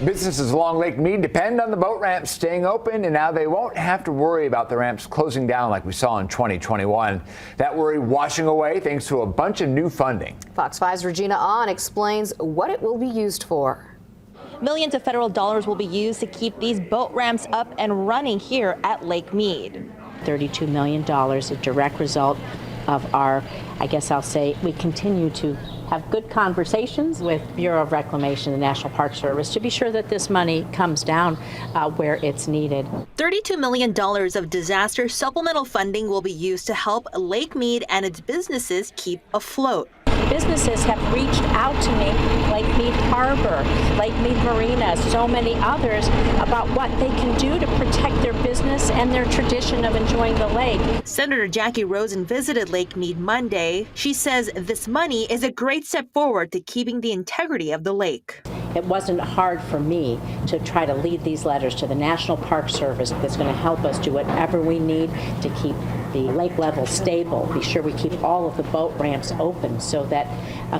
Businesses along Lake Mead depend on the boat ramps staying open, and now they won't have to worry about the ramps closing down like we saw in 2021. That worry washing away thanks to a bunch of new funding. Fox 5's Regina Ahn explains what it will be used for. Millions of federal dollars will be used to keep these boat ramps up and running here at Lake Mead. $32 million, a direct result of our, I guess I'll say, we continue to have good conversations with Bureau of Reclamation and National Park Service to be sure that this money comes down where it's needed. $32 million of disaster supplemental funding will be used to help Lake Mead and its businesses keep afloat. Businesses have reached out to me, Lake Mead Harbor, Lake Mead Marina, so many others, about what they can do to protect their business and their tradition of enjoying the lake. Senator Jackie Rosen visited Lake Mead Monday. She says this money is a great step forward to keeping the integrity of the lake. It wasn't hard for me to try to lead these letters to the National Park Service that's going to help us do whatever we need to keep the lake level stable, be sure we keep all of the boat ramps open so that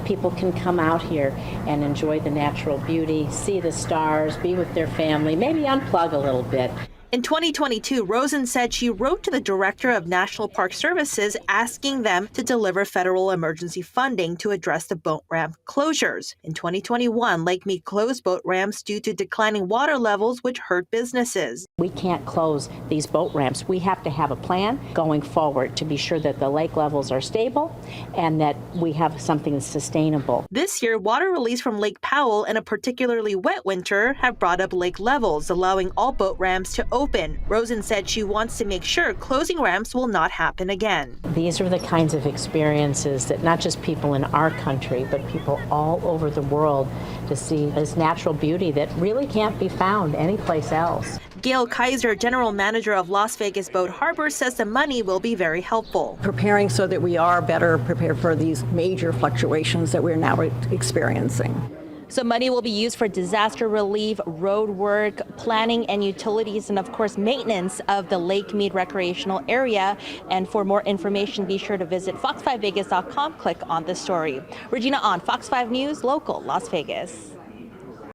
people can come out here and enjoy the natural beauty, see the stars, be with their family, maybe unplug a little bit. In 2022, Rosen said she wrote to the Director of National Park Services asking them to deliver federal emergency funding to address the boat ramp closures. In 2021, Lake Mead closed boat ramps due to declining water levels, which hurt businesses. We can't close these boat ramps. We have to have a plan going forward to be sure that the lake levels are stable and that we have something that's sustainable. This year, water release from Lake Powell in a particularly wet winter have brought up lake levels, allowing all boat ramps to open. Rosen said she wants to make sure closing ramps will not happen again. These are the kinds of experiences that not just people in our country, but people all over the world to see this natural beauty that really can't be found anyplace else. Gail Kaiser, General Manager of Las Vegas Boat Harbor, says the money will be very helpful. Preparing so that we are better prepared for these major fluctuations that we're now experiencing. So money will be used for disaster relief, road work, planning and utilities, and of course maintenance of the Lake Mead recreational area. And for more information, be sure to visit fox5vegas.com. Click on the story. Regina Ahn, Fox 5 News, local Las Vegas.